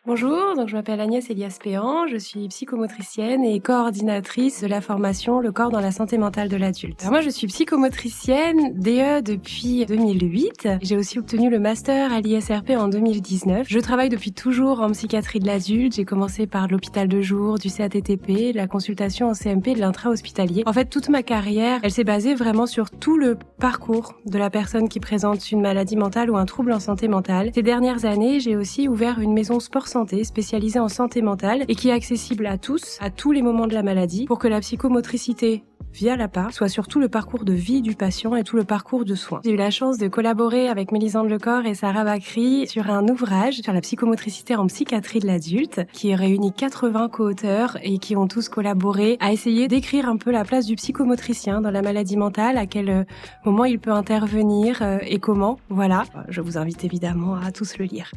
Bonjour, donc je m'appelle Agnès Elias-Péan, je suis psychomotricienne et coordinatrice de la formation Le corps dans la santé mentale de l'adulte. Alors moi je suis psychomotricienne DE depuis 2008. J'ai aussi obtenu le master à l'ISRP en 2019. Je travaille depuis toujours en psychiatrie de l'adulte. J'ai commencé par l'hôpital de jour, du CATTP, de la consultation en CMP, de l'intra-hospitalier. En fait, toute ma carrière, elle s'est basée vraiment sur tout le parcours de la personne qui présente une maladie mentale ou un trouble en santé mentale. Ces dernières années, j'ai aussi ouvert une maison sport santé spécialisée en santé mentale et qui est accessible à tous, à tous les moments de la maladie, pour que la psychomotricité via l'APA soit sur tout le parcours de vie du patient et tout le parcours de soins. J'ai eu la chance de collaborer avec Mélisande Lecor et Sarah Bakri sur un ouvrage sur la psychomotricité en psychiatrie de l'adulte qui réunit 80 co-auteurs et qui ont tous collaboré à essayer d'écrire un peu la place du psychomotricien dans la maladie mentale, à quel moment il peut intervenir et comment. Voilà, je vous invite évidemment à tous le lire.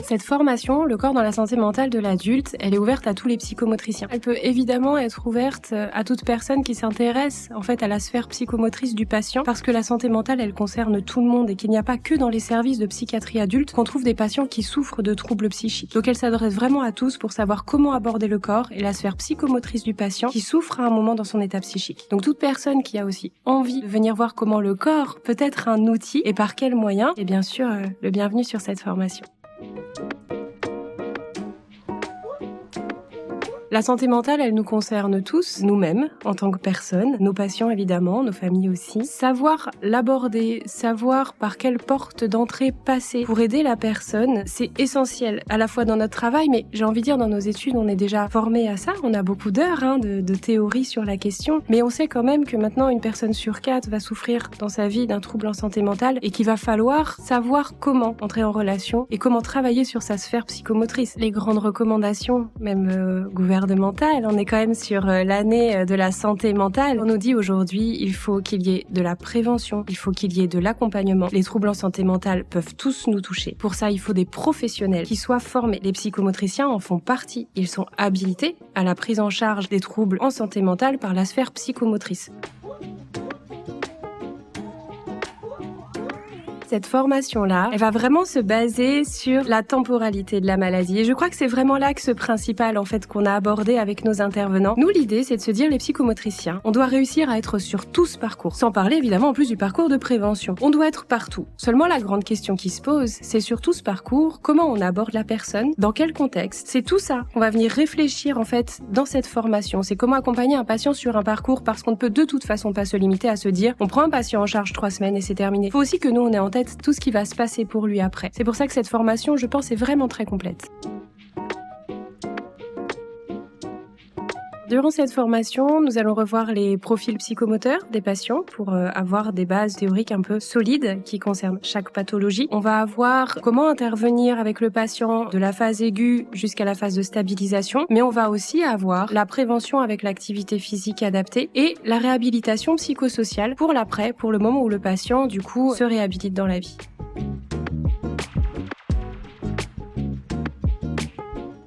Cette formation, Le corps dans la santé mentale de l'adulte, elle est ouverte à tous les psychomotriciens. Elle peut évidemment être ouverte à toute personne qui s'intéresse en fait à la sphère psychomotrice du patient, parce que la santé mentale, elle concerne tout le monde et qu'il n'y a pas que dans les services de psychiatrie adulte qu'on trouve des patients qui souffrent de troubles psychiques. Donc elle s'adresse vraiment à tous pour savoir comment aborder le corps et la sphère psychomotrice du patient qui souffre à un moment dans son état psychique. Donc toute personne qui a aussi envie de venir voir comment le corps peut être un outil et par quels moyens, est bien sûr le bienvenu sur cette formation. La santé mentale, elle nous concerne tous, nous-mêmes, en tant que personnes, nos patients évidemment, nos familles aussi. Savoir l'aborder, savoir par quelle porte d'entrée passer pour aider la personne, c'est essentiel, à la fois dans notre travail, mais j'ai envie de dire dans nos études, on est déjà formé à ça, on a beaucoup d'heures de théorie sur la question, mais on sait quand même que maintenant une personne sur 4 va souffrir dans sa vie d'un trouble en santé mentale et qu'il va falloir savoir comment entrer en relation et comment travailler sur sa sphère psychomotrice. Les grandes recommandations, même gouvernementales, on est quand même sur l'année de la santé mentale. On nous dit aujourd'hui, il faut qu'il y ait de la prévention, il faut qu'il y ait de l'accompagnement. Les troubles en santé mentale peuvent tous nous toucher. Pour ça, il faut des professionnels qui soient formés. Les psychomotriciens en font partie. Ils sont habilités à la prise en charge des troubles en santé mentale par la sphère psychomotrice. Cette formation-là, elle va vraiment se baser sur la temporalité de la maladie. Et je crois que c'est vraiment l'axe principal, en fait, qu'on a abordé avec nos intervenants. Nous, l'idée, c'est de se dire, les psychomotriciens, on doit réussir à être sur tout ce parcours. Sans parler, évidemment, en plus du parcours de prévention. On doit être partout. Seulement, la grande question qui se pose, c'est sur tout ce parcours, comment on aborde la personne, dans quel contexte. C'est tout ça qu'on va venir réfléchir, en fait, dans cette formation. C'est comment accompagner un patient sur un parcours, parce qu'on ne peut de toute façon pas se limiter à se dire, on prend un patient en charge 3 semaines et c'est terminé. Il faut aussi que nous, on ait en tête tout ce qui va se passer pour lui après. C'est pour ça que cette formation, je pense, est vraiment très complète. Durant cette formation, nous allons revoir les profils psychomoteurs des patients pour avoir des bases théoriques un peu solides qui concernent chaque pathologie. On va avoir comment intervenir avec le patient de la phase aiguë jusqu'à la phase de stabilisation, mais on va aussi avoir la prévention avec l'activité physique adaptée et la réhabilitation psychosociale pour l'après, pour le moment où le patient, du coup, se réhabilite dans la vie.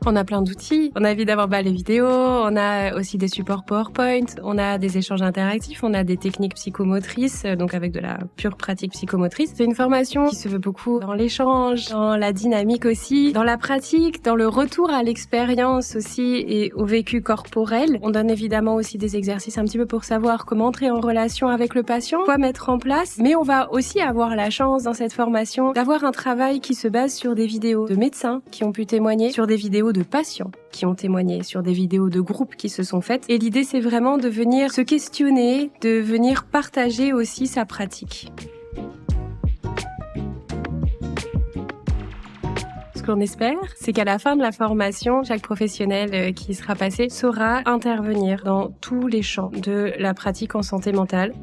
On a plein d'outils. On a évidemment les vidéos, on a aussi des supports PowerPoint, on a des échanges interactifs, on a des techniques psychomotrices, donc avec de la pure pratique psychomotrice. C'est une formation qui se veut beaucoup dans l'échange, dans la dynamique aussi, dans la pratique, dans le retour à l'expérience aussi et au vécu corporel. On donne évidemment aussi des exercices un petit peu pour savoir comment entrer en relation avec le patient, quoi mettre en place, mais on va aussi avoir la chance dans cette formation d'avoir un travail qui se base sur des vidéos de médecins qui ont pu témoigner, sur des vidéos de patients qui ont témoigné, sur des vidéos de groupes qui se sont faites. Et l'idée, c'est vraiment de venir se questionner, de venir partager aussi sa pratique. Ce qu'on espère, c'est qu'à la fin de la formation, chaque professionnel qui sera passé saura intervenir dans tous les champs de la pratique en santé mentale.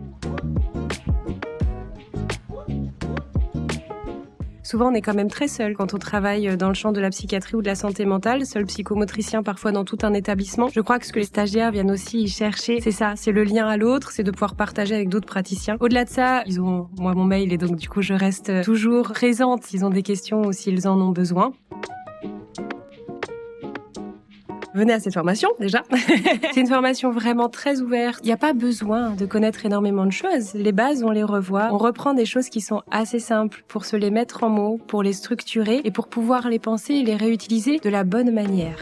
Souvent, on est quand même très seul quand on travaille dans le champ de la psychiatrie ou de la santé mentale, seul psychomotricien parfois dans tout un établissement. Je crois que ce que les stagiaires viennent aussi y chercher, c'est ça, c'est le lien à l'autre, c'est de pouvoir partager avec d'autres praticiens. Au-delà de ça, ils ont moi mon mail et donc du coup je reste toujours présente s'ils ont des questions ou s'ils en ont besoin. Venez à cette formation déjà. C'est une formation vraiment très ouverte. Il n'y a pas besoin de connaître énormément de choses. Les bases, on les revoit. On reprend des choses qui sont assez simples pour se les mettre en mots, pour les structurer et pour pouvoir les penser et les réutiliser de la bonne manière.